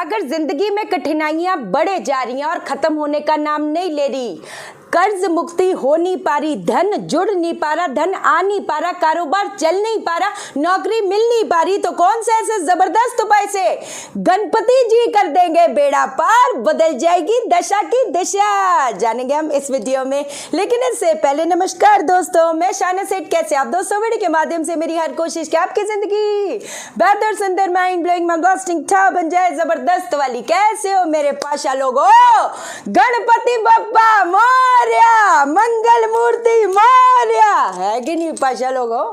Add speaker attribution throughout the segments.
Speaker 1: अगर जिंदगी में कठिनाइयां बढ़े जा रही हैं और खत्म होने का नाम नहीं ले रही, कर्ज मुक्ति हो नहीं पा रही, धन जुड़ नहीं पा रहा, धन आ नहीं पा रहा, कारोबार चल नहीं पा रहा, नौकरी मिल नहीं पा रही, तो कौन से ऐसे जबरदस्त उपाय से गणपति जी कर देंगे बेड़ा पार, बदल जाएगी दशा की दिशा, जानेंगे हम इस वीडियो में। लेकिन इससे पहले नमस्कार दोस्तों, मैं शाना सेठ। कैसे आप दोस्तों? वीडियो के माध्यम से मेरी हर कोशिश कि आपकी जिंदगी बेहतर, सुंदर, माइंड ब्लोइंग, ब्लास्टिंग था बन जाए, जबरदस्त वाली। कैसे हो मेरे पाशा लोगो? गणपति बप्पा मोरया, मंगल मूर्ति मोरया, है कि नहीं पाशा लोगो?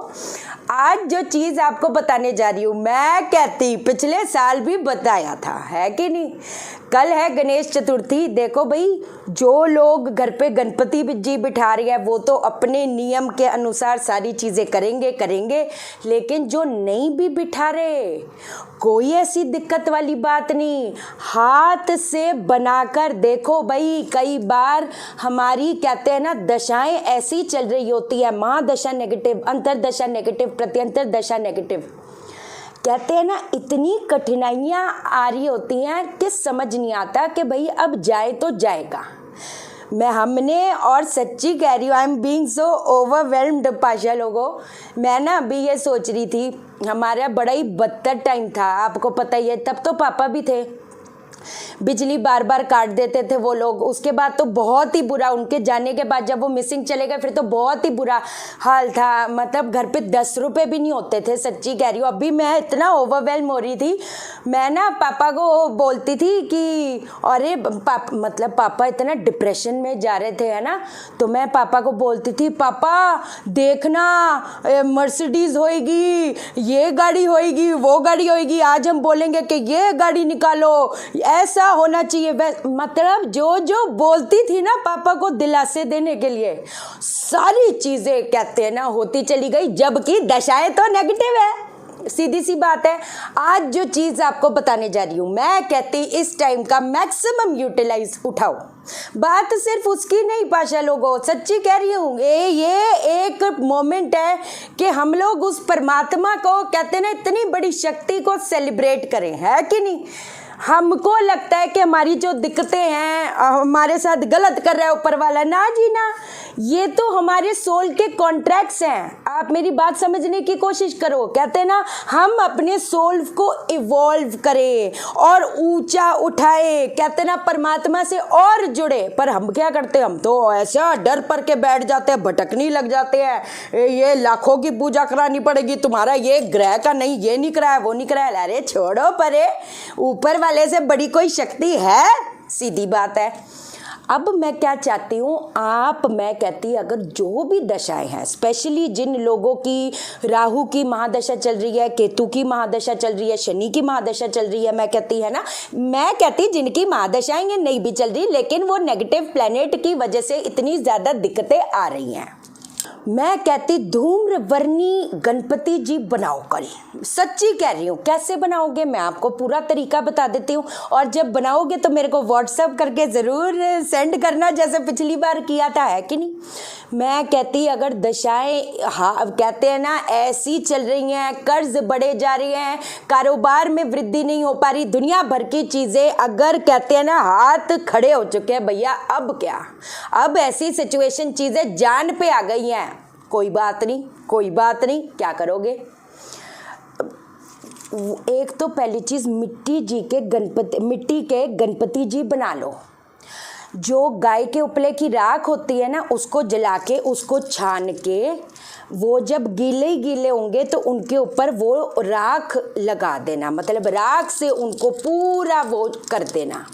Speaker 1: आज जो चीज आपको बताने जा रही हूं, मैं कहती पिछले साल भी बताया था, है कि नहीं? कल है गणेश चतुर्थी। देखो भाई, जो लोग घर पे गणपति जी बिठा रहे हैं वो तो अपने नियम के अनुसार सारी चीजें करेंगे, लेकिन जो नहीं भी बिठा रहे, कोई ऐसी दिक्कत वाली बात नहीं, हाथ से बनाकर देखो भाई। कई बार हमारी कहते हैं ना, दशाएं ऐसी चल रही होती है, महादशा नेगेटिव, अंतरदशा नेगेटिव, प्रत्यंतर दशा नेगेटिव, कहते हैं ना, इतनी कठिनाइयां आ रही होती हैं कि समझ नहीं आता कि भाई अब जाए तो जाएगा। हमने और सच्ची कह रही हूँ, I am being so overwhelmed Pasha लोगों। मैं ना अभी ये सोच रही थी, हमारा बड़ा ही बदतर टाइम था, आपको पता ही है। तब तो पापा भी थे, बिजली बार बार काट देते थे वो लोग। उसके बाद तो बहुत ही बुरा, उनके जाने के बाद जब वो मिसिंग चले गए फिर तो बहुत ही बुरा हाल था। मतलब घर पे 10 रुपए भी नहीं होते थे, सच्ची कह रही हूँ। अभी मैं इतना ओवरवेल्म हो रही थी, मैं ना पापा को बोलती थी कि अरे पापा इतना डिप्रेशन में जा रहे थे, है ना, तो मैं पापा को बोलती थी, पापा देखना मर्सिडीज होएगी, ये गाड़ी होएगी, वो गाड़ी होएगी, आज हम बोलेंगे कि ये गाड़ी निकालो, ऐसा होना चाहिए। मतलब जो बोलती थी ना पापा को दिलासे देने के लिए, सारी चीजें कहते हैं ना होती चली गई, जबकि दशाएं तो नेगेटिव है। सीधी सी बात है। आज जो चीज आपको बताने जा रही हूं, मैं कहती इस टाइम का मैक्सिमम यूटिलाइज उठाओ। बात सिर्फ उसकी नहीं पाशा लोगों, सच्ची कह रही हूँ, ये एक मोमेंट है कि हम लोग उस परमात्मा को कहते हैं ना, इतनी बड़ी शक्ति को सेलिब्रेट करें, है कि नहीं? हमको लगता है कि हमारी जो दिक्कतें हैं, हमारे साथ गलत कर रहा है ऊपर वाला, ना जी ना, ये तो हमारे सोल के कॉन्ट्रैक्ट्स हैं। आप मेरी बात समझने की कोशिश करो। कहते हैं ना, हम अपने सोल को इवॉल्व करें और ऊंचा उठाए, कहते हैं ना, परमात्मा से और जुड़े। पर हम क्या करते हैं? हम तो ऐसा डर पर के बैठ जाते हैं, भटकने लग जाते हैं, ये लाखों की पूजा करानी पड़ेगी, तुम्हारा ये ग्रह का नहीं, ये नहीं कराया, वो नहीं कराया। अरे छोड़ो परे, ऊपर वाले से बड़ी कोई शक्ति है, सीधी बात है। अब मैं क्या चाहती हूँ, मैं कहती अगर जो भी दशाएं हैं, स्पेशली जिन लोगों की राहु की महादशा चल रही है, केतु की महादशा चल रही है, शनि की महादशा चल रही है, मैं कहती जिनकी महादशाएं ये नहीं भी चल रही, लेकिन वो नेगेटिव प्लैनेट की वजह से इतनी ज्यादा दिक्कतें आ रही हैं, मैं कहती धूम्रवर्णी गणपति जी बनाओ कल। सच्ची कह रही हूँ। कैसे बनाओगे मैं आपको पूरा तरीका बता देती हूँ, और जब बनाओगे तो मेरे को व्हाट्सएप करके ज़रूर सेंड करना, जैसे पिछली बार किया था, है कि नहीं? मैं कहती अगर दशाएं, अब कहते हैं ना, ऐसी चल रही हैं, कर्ज बढ़े जा रहे हैं, कारोबार में वृद्धि नहीं हो पा रही, दुनिया भर की चीज़ें, अगर कहते हैं ना हाथ खड़े हो चुके हैं भैया, अब क्या? अब ऐसी सिचुएशन, चीज़ें जान पे आ गई हैं। कोई बात नहीं, क्या करोगे? एक तो पहली चीज, मिट्टी के गणपति जी बना लो। जो गाय के उपले की राख होती है ना, उसको जला के, उसको छान के, वो जब गीले होंगे तो उनके ऊपर वो राख लगा देना, मतलब राख से उनको पूरा वो कर देना।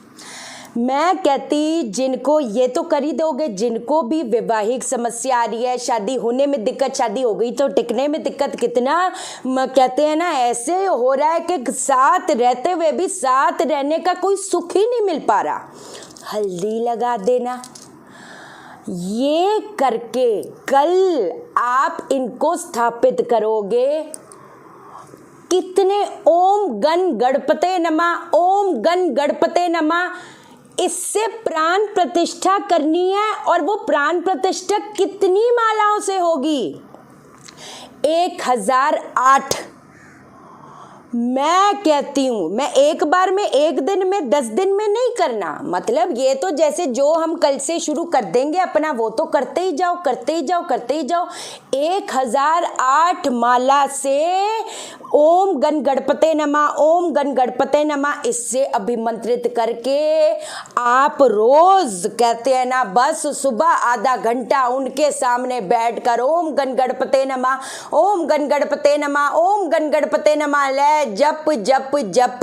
Speaker 1: मैं कहती जिनको ये तो कर ही दोगे, जिनको भी वैवाहिक समस्या आ रही है, शादी होने में दिक्कत, शादी हो गई तो टिकने में दिक्कत, कितना कहते हैं ना, ऐसे हो रहा है कि साथ रहते हुए भी साथ रहने का कोई सुख ही नहीं मिल पा रहा, हल्दी लगा देना। ये करके कल आप इनको स्थापित करोगे, कितने ओम गण गणपते नमः, ओम गण गणपते नमः, इससे प्राण प्रतिष्ठा करनी है। और वो प्राण प्रतिष्ठा कितनी मालाओं से होगी? 1008 मैं कहती हूँ, मैं एक बार में, एक दिन में, 10 दिन में नहीं करना। मतलब ये तो जैसे जो हम कल से शुरू कर देंगे अपना, वो तो करते ही जाओ, करते ही जाओ, करते ही जाओ। 1008 माला से ओम गण गणपते नमः, ओम गण गणपते नमः, इससे अभिमंत्रित करके आप रोज कहते हैं ना, बस सुबह आधा घंटा उनके सामने बैठकर ओम गण गणपते नमः, ओम गण गणपते नमः, ओम गण गणपते नमः ले जप जप जप।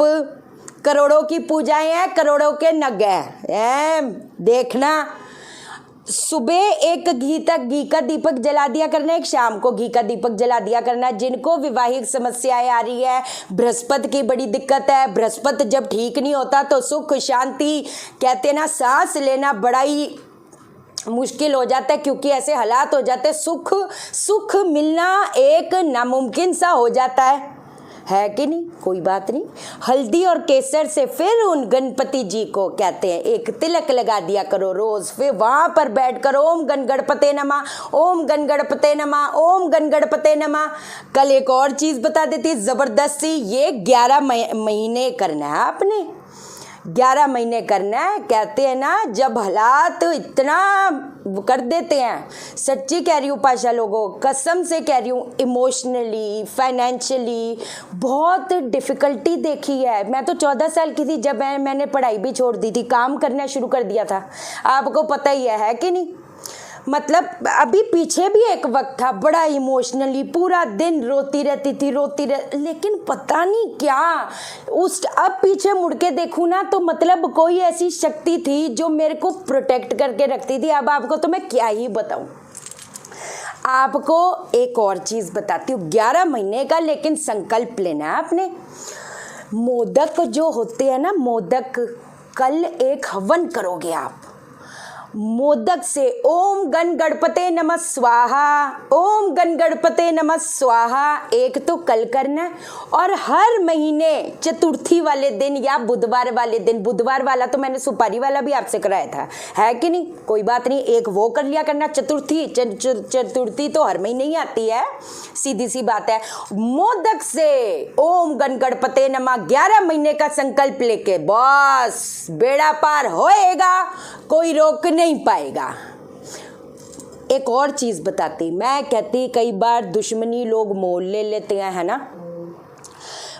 Speaker 1: करोड़ों की पूजाएं हैं, करोड़ों के नग हैं। देखना, सुबह एक घी का दीपक जला दिया करना, एक शाम को घी का दीपक जला दिया करना। जिनको विवाहिक समस्याएं आ रही है, बृहस्पति की बड़ी दिक्कत है, बृहस्पति जब ठीक नहीं होता तो सुख शांति, कहते ना, सांस लेना बड़ा ही मुश्किल हो जाता है, क्योंकि ऐसे हालात हो जाते हैं, सुख मिलना एक नामुमकिन सा हो जाता है कि नहीं। कोई बात नहीं, हल्दी और केसर से फिर उन गणपति जी को कहते हैं एक तिलक लगा दिया करो रोज, फिर वहां पर बैठकर ओम गण गणपते नमः, ओम गण गणपते नमः, ओम गण गणपते नमः। कल एक और चीज बता देती जबरदस्ती, ये 11 महीने करना है आपने, 11 महीने करना है। कहते हैं ना, जब हालात इतना कर देते हैं, सच्ची कह रही हूँ पाशा लोगों, कसम से कह रही हूँ, इमोशनली, फाइनेंशियली बहुत डिफ़िकल्टी देखी है। मैं तो 14 साल की थी जब मैंने पढ़ाई भी छोड़ दी थी, काम करना शुरू कर दिया था, आपको पता ही है कि नहीं। मतलब अभी पीछे भी एक वक्त था, बड़ा इमोशनली पूरा दिन रोती रहती थी, लेकिन पता नहीं क्या अब पीछे मुड़ के देखूं ना, तो मतलब कोई ऐसी शक्ति थी जो मेरे को प्रोटेक्ट करके रखती थी। अब आपको तो मैं क्या ही बताऊं। आपको एक और चीज बताती हूँ, 11 महीने का लेकिन संकल्प लेना है आपने। मोदक जो होते हैं ना, मोदक, कल एक हवन करोगे आप मोदक से, ओम गण गणपते नमः स्वाहा, ओम गण गणपते नमः स्वाहा। एक तो कल करना है, और हर महीने चतुर्थी वाले दिन या बुधवार वाले दिन, बुधवार वाला तो मैंने सुपारी वाला भी आपसे कराया था, है कि नहीं। कोई बात नहीं, एक वो कर लिया करना। चतुर्थी तो हर महीने ही आती है, सीधी सी बात है। मोदक से ओम गण गणपते नमः 11 महीने का संकल्प लेके बस बेड़ा पार होएगा, कोई रोक नहीं पाएगा। एक और चीज बताती, मैं कहती कई बार दुश्मनी लोग मोल ले लेते हैं, है ना।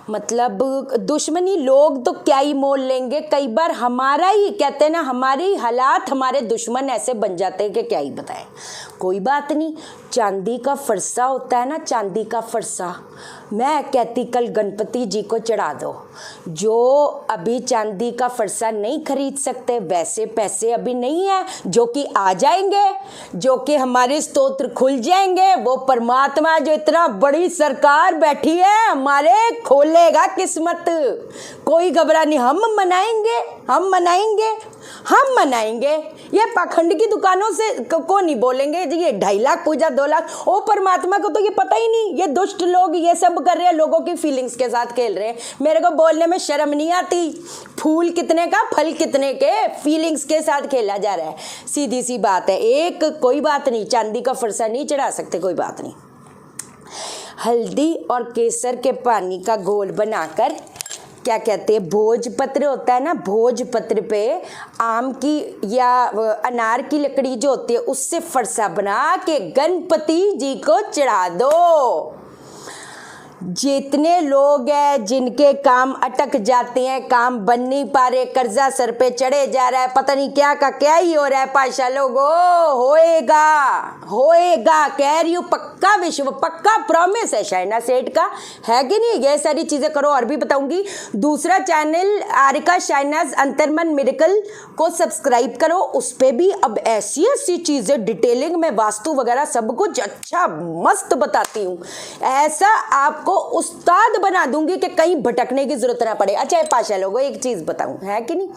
Speaker 1: मतलब दुश्मनी लोग तो क्या ही मोल लेंगे, कई बार हमारा ही, कहते हैं ना, हमारे ही हालात हमारे दुश्मन ऐसे बन जाते हैं कि क्या ही बताएं। कोई बात नहीं, चांदी का फरसा होता है ना, चांदी का फरसा, मैं कहती कल गणपति जी को चढ़ा दो। जो अभी चांदी का फरसा नहीं खरीद सकते, वैसे पैसे अभी नहीं है, जो कि आ जाएंगे, जो कि हमारे स्तोत्र खुल जाएंगे, वो परमात्मा जो इतना बड़ी सरकार बैठी है हमारे, खोलेगा किस्मत। कोई घबरा नहीं, हम मनाएंगे, हम मनाएंगे, हम मनाएंगे। ये पाखंड की दुकानों से को नहीं बोलेंगे जी ये 2.5 लाख पूजा, 2 लाख, ओ परमात्मा को तो ये पता ही नहीं, ये दुष्ट लोग ये सब कर रहे हैं, लोगों की फीलिंग्स के साथ खेल रहे हैं। मेरे को बोलने में शर्म नहीं आती, फूल कितने का फल कितने के, फीलिंग्स के साथ खेला जा रहा है, सीधी सी बात है। एक कोई बात नहीं, चांदी का फरसा नहीं चढ़ा सकते, कोई बात नहीं। हल्दी और केसर के पानी का घोल बनाकर, क्या कहते हैं, भोजपत्र होता है ना, भोजपत्र पे आम की या अनार की लकड़ी जो होती है उससे फरसा बना के गणपति जी को चढ़ा दो। जितने लोग हैं जिनके काम अटक जाते हैं, काम बन नहीं पा रहे, कर्जा सर पे चढ़े जा रहा है, पता नहीं क्या का क्या ही हो रहा है, पाशा लोगो होएगा, होएगा, कह रही हूँ, पक्का विश्व, पक्का प्रॉमिस है शाइना सेठ का, है कि नहीं। ये सारी चीजें करो। और भी बताऊंगी, दूसरा चैनल आरिका शाइनाज अंतर्मन मिरेकल को सब्सक्राइब करो, उस पे भी अब ऐसी ऐसी चीजें डिटेलिंग में, वास्तु वगैरह सब कुछ अच्छा मस्त बताती हूँ, ऐसा आपको उस्ताद बना दूंगी कि कहीं भटकने की जरूरत ना पड़े। अच्छा पाशा लोगों, एक चीज बताऊं, है कि नहीं,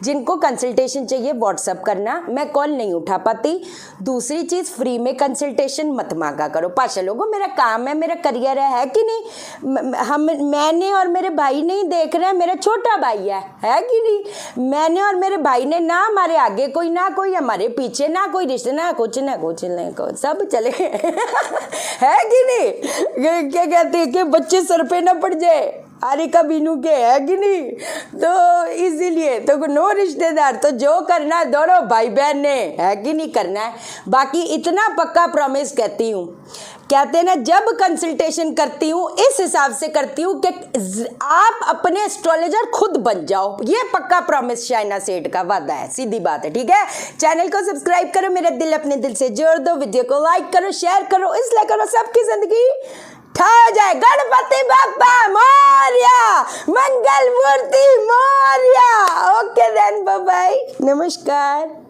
Speaker 1: जिनको कंसल्टेशन चाहिए व्हाट्सएप करना, मैं कॉल नहीं उठा पाती। दूसरी चीज, फ्री में कंसल्टेशन मत मांगा करो पाशा लोगों, मेरा काम है, मेरा करियर है कि नहीं। मैंने और मेरे भाई नहीं देख रहे हैं, मेरा छोटा भाई है कि नहीं। मैंने और मेरे भाई ने ना, हमारे आगे कोई ना कोई, हमारे पीछे ना कोई रिश्ते, ना कुछ सब चले है कि नहीं। क्या कहते हैं कि बच्चे सर पे ना पड़ जाए, हारिका बीनू के है कि नहीं, तो इसीलिए तो नो रिश्तेदार, तो जो करना है दोनों भाई बहन ने है कि नहीं करना है। बाकी इतना पक्का प्रॉमिस कहती हूँ, कहते हैं ना जब कंसल्टेशन करती हूँ इस हिसाब से करती हूँ कि आप अपने एस्ट्रोलॉजर खुद बन जाओ, ये पक्का प्रॉमिस शाइना सेठ का वादा है, सीधी बात है, ठीक है। चैनल को सब्सक्राइब करो, मेरा दिल अपने दिल से जोड़ दो, वीडियो को लाइक करो, शेयर करो, इसलिए करो सबकी जिंदगी ठा हो जाए। गणपति बाप्पा मोरया, मंगल मूर्ति Morya. Okay then, bye bye, नमस्कार।